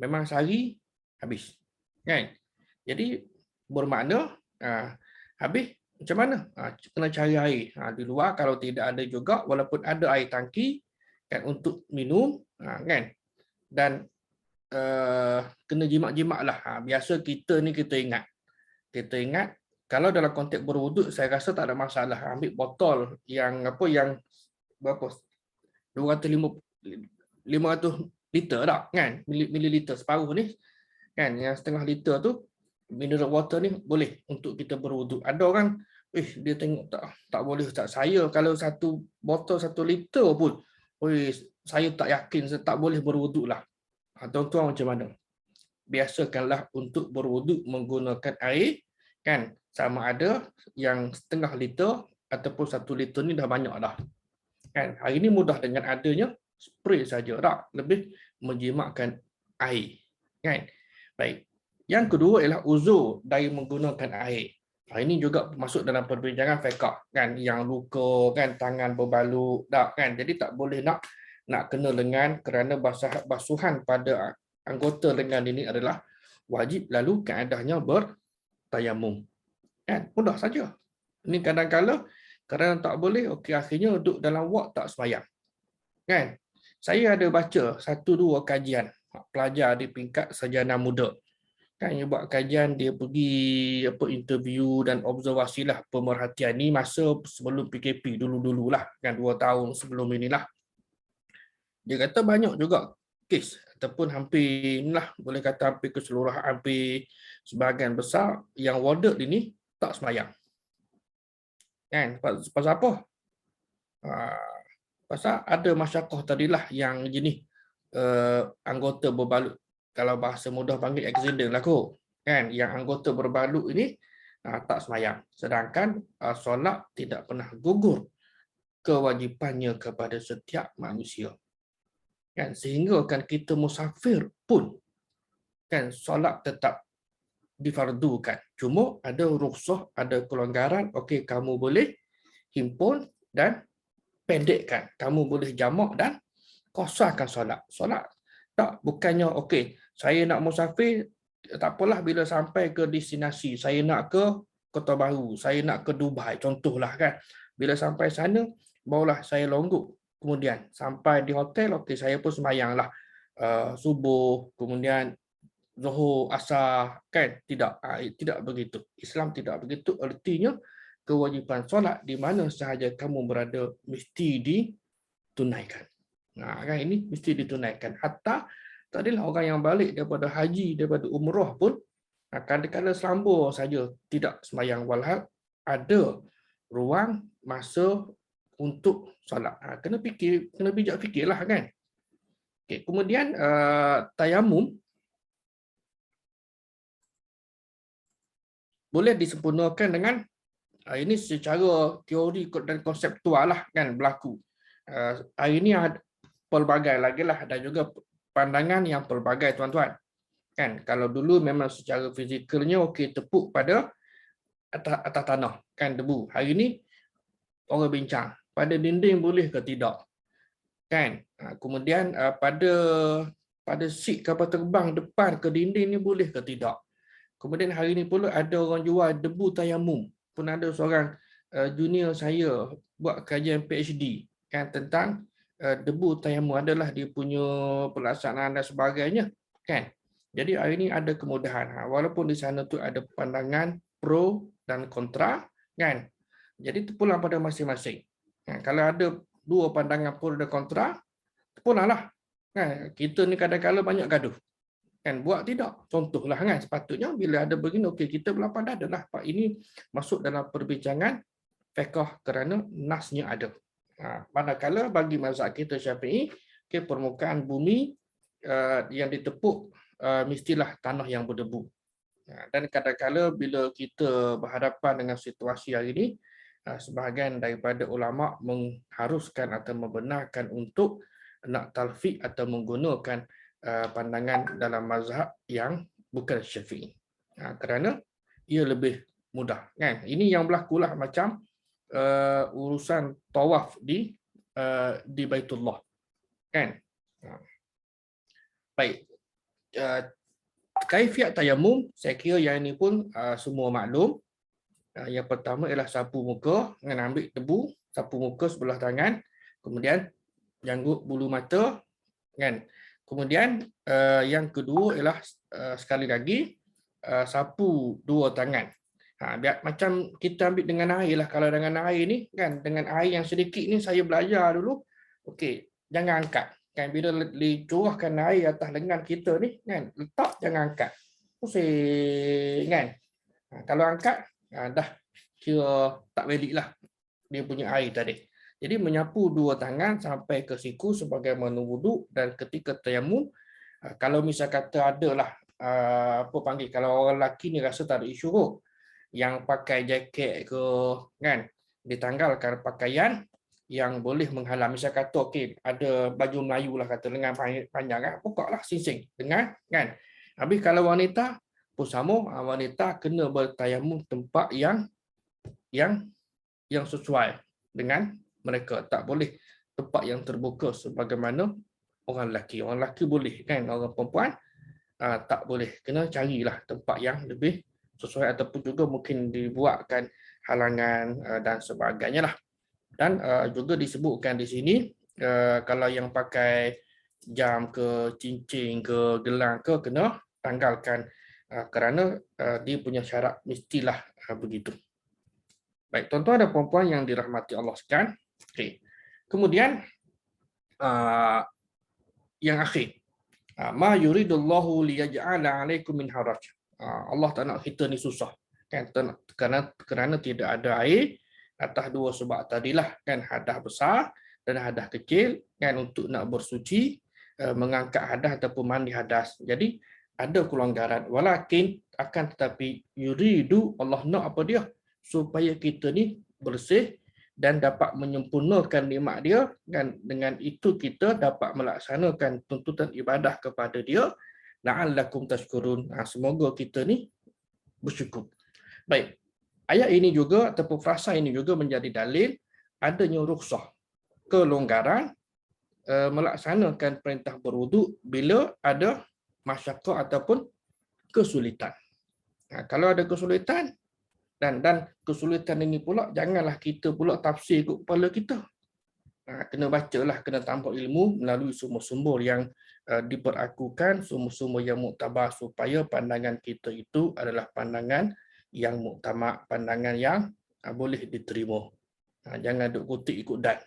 memang sehari habis, kan. Jadi bermakna habis macam mana? Kena cari air di luar. Kalau tidak ada juga, walaupun ada air tangki, kan, untuk minum, kan, dan kena jimat-jimat lah. Biasa kita ni kita ingat kalau dalam konteks berwuduk, saya rasa tak ada masalah. Ambil botol yang berapa, 500 liter tak, kan, mililiter separuh ni, kan, yang setengah liter tu mineral water ni boleh untuk kita berwuduk. Ada orang dia tengok tak boleh tak, saya kalau satu botol 1 liter pun, saya tak yakin, saya tak boleh berwuduk lah. Tuan-tuan macam mana? Biasakanlah untuk berwuduk menggunakan air, kan? Sama ada yang setengah liter ataupun 1 liter ni dah banyak dah. Kan? Hari ini mudah dengan adanya spray saja, tak lebih menjimatkan air. Kan? Baik. Yang kedua ialah uzur dari menggunakan air. Ini juga masuk dalam perbincangan fiqh, kan, yang luka, kan, tangan berbaluk, tak, kan, jadi tak boleh nak kena lengan kerana basuhan pada anggota lengan ini adalah wajib, lalu keadaannya bertayamum, kan, mudah saja. Ini kadang-kala kerana tak boleh, okey, akhirnya duduk dalam wak tak sembahyang, kan. Saya ada baca 1-2 kajian pelajar di peringkat sarjana muda, kan, dia buat kajian, dia pergi interview dan observasi lah, pemerhatian ni masa sebelum PKP dulu-dululah, kan, 2 tahun sebelum inilah. Dia kata banyak juga kes ataupun hampir lah, boleh kata hampir keseluruhan, hampir sebahagian besar yang warded ini tak sembahyang. Kan, pasal apa? Pasal ada masyarakat tadilah yang jenis anggota berbalut, kalau bahasa mudah panggil accident lah kot, kan, yang anggota berbalut ini tak sembahyang, sedangkan solat tidak pernah gugur kewajipannya kepada setiap manusia, kan, sehingga kan kita musafir pun, kan, solat tetap difardukan, cuma ada rukhsah, ada kelonggaran. Okey, kamu boleh himpun dan pendekkan, kamu boleh jamak dan kosarkan solat. Solat tak, bukannya okey, saya nak musafir, tak apalah, bila sampai ke destinasi, saya nak ke Kota Baru, saya nak ke Dubai contohlah, kan, bila sampai sana barulah saya longguk, kemudian sampai di hotel, okey, saya pun sembahyanglah subuh, kemudian Zuhur, Asar, kan, tidak, tidak begitu. Islam tidak begitu, artinya kewajipan solat di mana sahaja kamu berada mesti ditunaikan. Kan, ini mesti ditunaikan. Hatta tadilah orang yang balik daripada haji, daripada umrah pun, kadang-kadang selambur saja tidak sembahyang, walhal ada ruang masa untuk solat. Kena bijak fikirlah, kan. Okay, kemudian tayamum boleh disempurnakan dengan ini secara teori dan konseptual lah, kan, berlaku. Hari ini ada pelbagai lagi lah, dan juga pandangan yang pelbagai, tuan-tuan. Kan, kalau dulu memang secara fizikalnya okey, tepuk pada atas tanah, kan, debu. Hari ini orang bincang pada dinding boleh ke tidak, kan. Kemudian pada seat kapal terbang depan ke dinding ni boleh ke tidak. Kemudian hari ini pula ada orang jual debu tayamum. Pun ada seorang junior saya buat kajian PhD, kan, tentang debu tayamum, adalah dia punya pelaksanaan dan sebagainya, kan. Jadi hari ini ada kemudahan, walaupun di sana tu ada pandangan pro dan kontra, kan. Jadi terpulang pada masing-masing. Kalau ada 2 pandangan pro dan kontra, terpulanglah, kan. Kita ni kadang-kadang banyak gaduh, kan, buat tidak. Contohlah, kan, sepatutnya bila ada begini, okey, kita berlapan dadalah, Pak, ini masuk dalam perbincangan fiqh kerana nasnya ada. Manakala bagi mazhab kita Syafi'i, okay, permukaan bumi yang ditepuk mestilah tanah yang berdebu. Dan kadang-kala bila kita berhadapan dengan situasi hari ini, sebahagian daripada ulama mengharuskan atau membenarkan untuk nak talfiq atau menggunakan pandangan dalam mazhab yang bukan Syafi'i, kerana ia lebih mudah, kan. Ini yang berlakulah macam urusan tawaf di Baitullah, kan. Baik, kaifiat tayamum, saya kira yang ini pun semua maklum. Yang pertama ialah sapu muka dengan ambil debu, sapu muka sebelah tangan, kemudian janggut bulu mata, kan. Kemudian yang kedua ialah sekali lagi sapu 2 tangan. Biar macam kita ambil dengan air lah. Kalau dengan air ni, kan, dengan air yang sedikit ni saya belajar dulu. Okey, jangan angkat, kan, bila dicurahkan air atas lengan kita ni, kan, letak, jangan angkat. Pusing, kan. Kalau angkat dah kira tak valid lah dia punya air tadi. Jadi menyapu dua tangan sampai ke siku sebagaimana wuduk, dan ketika tayamum, kalau misal kata adalah apa panggil, kalau orang lelaki ni rasa tak ada isu kot, yang pakai jaket ke kan, ditanggalkan pakaian yang boleh menghalang. Misal kata okey ada baju Melayu lah kata lengan panjang kan, bukalah singsing dengan kan. Habis kalau wanita pun sama, wanita kena bertayamum tempat yang sesuai dengan mereka, tak boleh tempat yang terbuka sebagaimana orang lelaki. Orang lelaki boleh kan, orang perempuan tak boleh. Kena carilah tempat yang lebih sesuai, ataupun juga mungkin dibuatkan halangan dan sebagainya lah. Dan juga disebutkan di sini kalau yang pakai jam ke cincin ke gelang ke kena tanggalkan kerana dia punya syarat mestilah begitu. Baik, tuan-tuan dan puan-puan yang dirahmati Allah sekalian. Okey. Kemudian yang akhir, ma yuridullahu liyaj'ala 'alaikum min haraj. Allah tak nak kita ni susah kan, kerana tidak ada air atas dua sebab tadilah kan, hadas besar dan hadas kecil kan, untuk nak bersuci, mengangkat hadas ataupun mandi hadas. Jadi ada kelonggaran, walakin akan tetapi yuridu, Allah nak apa dia, supaya kita ni bersih dan dapat menyempurnakan nikmat dia, dan dengan itu kita dapat melaksanakan tuntutan ibadah kepada dia, la'allakum tashkurun. Semoga kita ni bersyukur. Baik, ayat ini juga ataupun frasa ini juga menjadi dalil adanya rukhsah, kelonggaran melaksanakan perintah berwuduk bila ada masyaqah ataupun kesulitan. Kalau ada kesulitan, dan kesulitan ini pula janganlah kita pula tafsir ikut kepala kita. Kena bacalah, kena tambah ilmu melalui sumber-sumber yang diperakukan, sumber-sumber yang muktabar, supaya pandangan kita itu adalah pandangan yang muktamad, pandangan yang boleh diterima. Jangan duk kutip ikut dan.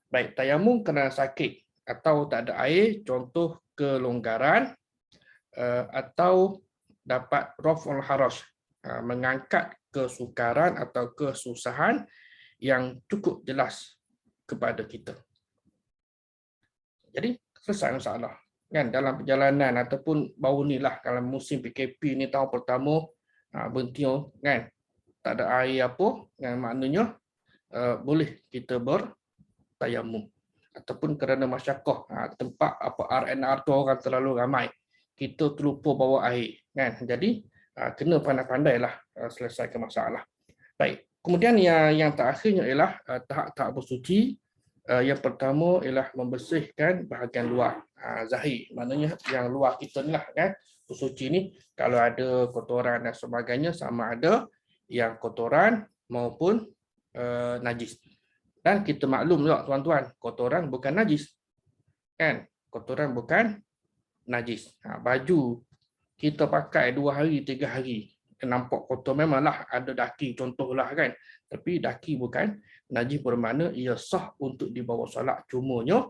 Baik, tayamum kerana sakit atau tak ada air, contoh kelonggaran, atau dapat raf'ul haraj, mengangkat kesukaran atau kesusahan yang cukup jelas kepada kita. Jadi selesai masalah kan, dalam perjalanan ataupun baru ni lah, kalau musim PKP ni tahun pertama, berhenti kan, tak ada air apa kan, maknanya boleh kita bertayamum. Ataupun kerana masyarakat, tempat apa R&R tu orang terlalu ramai, kita terlupa bawa air kan, jadi kena pandai-pandailah selesaikan masalah. Baik, kemudian yang terakhirnya ialah tahap-tahap bersuci. Yang pertama ialah membersihkan bahagian luar zahir, maknanya yang luar kita ni lah kan. Bersuci ni kalau ada kotoran dan sebagainya, sama ada yang kotoran maupun najis. Dan kita maklum juga tuan-tuan, kotoran bukan najis kan, kotoran bukan najis. Baju kita pakai 2 hari 3 hari nampak kotor, memanglah ada daki contohlah kan, tapi daki bukan najis, bermakna ia sah untuk dibawa solat. Cumanya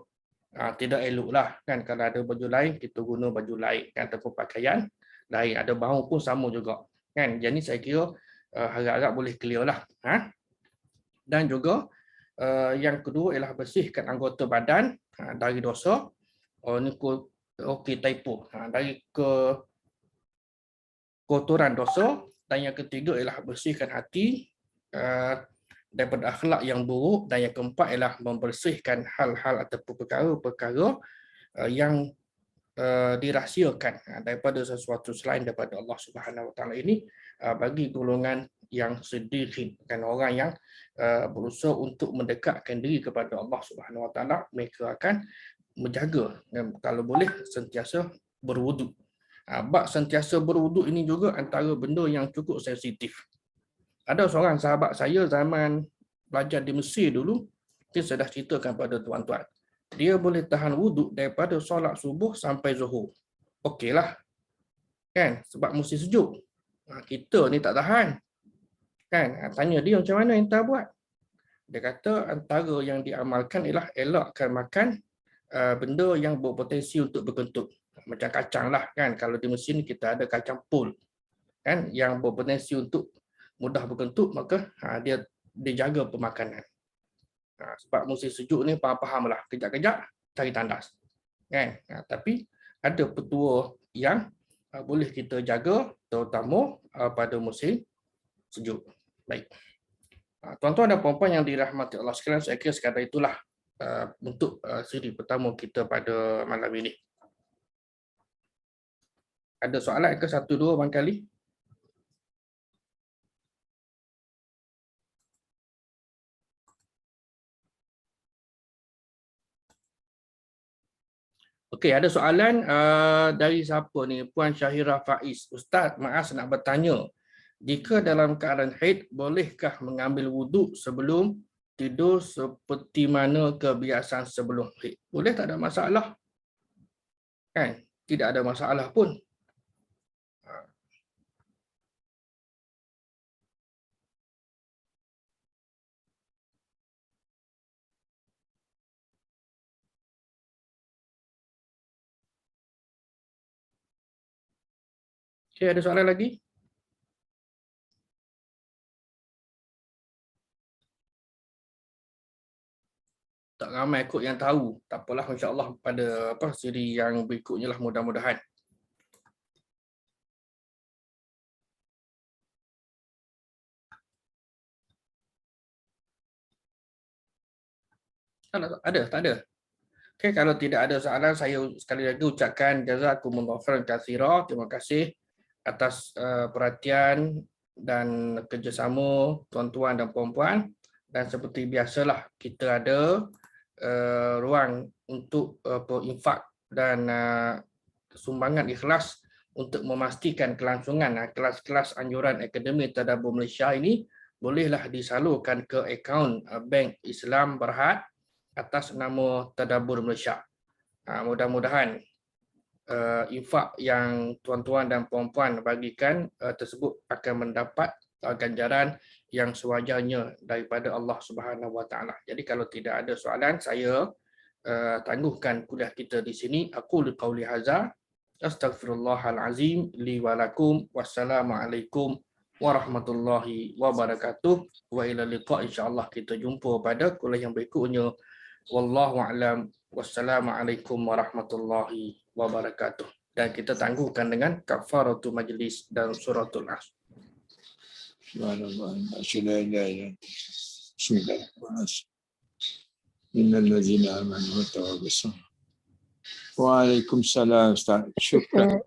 tidak eloklah kan, kalau ada baju lain kita guna baju lain kan, ataupun pakaian lain, ada bau pun sama juga kan. Jadi saya kira harap-harap boleh clear lah. Dan juga yang kedua ialah bersihkan anggota badan dari dosa. Ni okey, typo, dari kotoran dosa. Dan yang ketiga ialah bersihkan hati daripada akhlak yang buruk. Dan yang keempat ialah membersihkan hal-hal ataupun perkara-perkara yang dirahsiakan daripada sesuatu selain daripada Allah Subhanahu Wa Taala. Ini bagi golongan yang sedirin, kan, orang yang berusaha untuk mendekatkan diri kepada Allah Subhanahu Wa Taala, mereka akan menjaga, kalau boleh sentiasa berwuduk. Bab sentiasa berwuduk ini juga antara benda yang cukup sensitif. Ada seorang sahabat saya zaman belajar di Mesir dulu, saya dah ceritakan pada tuan-tuan, dia boleh tahan wuduk daripada solat subuh sampai zuhur. Okeylah kan, sebab musim sejuk. Kita ni tak tahan kan. Tanya dia macam mana yang tak buat. Dia kata antara yang diamalkan ialah elakkan makan benda yang berpotensi untuk berkentut. Macam kacang lah kan, kalau di Mesir ni kita ada kacang pul kan, yang berpotensi untuk mudah berkentut, maka dia jaga pemakanan. Sebab musim sejuk ni faham-fahamlah, kejap-kejap cari tandas. Kan? Tapi ada petua yang boleh kita jaga, terutama pada musim sejuk. Baik. Tuan-tuan dan puan-puan yang dirahmati Allah sekalian, saya kira sekadar itulah untuk siri pertama kita pada malam ini. Ada soalan ke satu dua barangkali? Okey, ada soalan dari siapa ni? Puan Syahira Faiz. Ustaz, maaf nak bertanya. Jika dalam keadaan haid, bolehkah mengambil wuduk sebelum tidur seperti mana kebiasaan sebelum haid? Boleh, tak ada masalah. Kan? Tidak ada masalah pun. Okey, ada soalan lagi? Tak ramai kot yang tahu. Tak apalah, insya-Allah pada siri yang berikutnya lah, mudah-mudahan. Tak ada. Okey, kalau tidak ada soalan, saya sekali lagi ucapkan jazakumullahu khairan katsira. Terima kasih atas perhatian dan kerjasama tuan-tuan dan puan-puan. Dan seperti biasalah, kita ada ruang untuk infak dan sumbangan ikhlas untuk memastikan kelangsungan kelas-kelas anjuran Akademi Tadabbur Malaysia ini bolehlah disalurkan ke akaun Bank Islam Berhad atas nama Tadabbur Malaysia. Mudah-mudahan infak yang tuan-tuan dan puan-puan bagikan tersebut akan mendapat ganjaran yang sewajarnya daripada Allah Subhanahu Wa Taala. Jadi kalau tidak ada soalan, saya tangguhkan kuliah kita di sini. Aku qauli hadza, astaghfirullahal azim li wa lakum. Wassalamualaikum warahmatullahi wabarakatuh. Wa ila liqa, insyaallah kita jumpa pada kuliah yang berikutnya. Wallahu a'lam. Wassalamualaikum warahmatullahi wabarakatuh. Dan kita tangguhkan dengan kafaratul majlis dan suratul Asr. Innallazina amanu wa tawabbasu. Waalaikumsalam Ustaz. Syukran.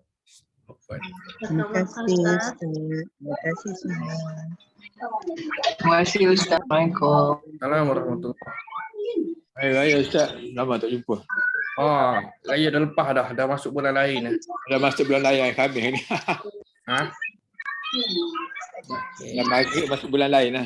Terima kasih. Terima kasih semua. Terima kasih Ustaz. Assalamualaikum. Assalamualaikum warahmatullahi. Hari Raya Ustaz. Lama tak jumpa. Raya dah lepas dah masuk bulan lain. Dah masuk bulan lain Khamis ni. Ha? Dah masuk bulan lain lah.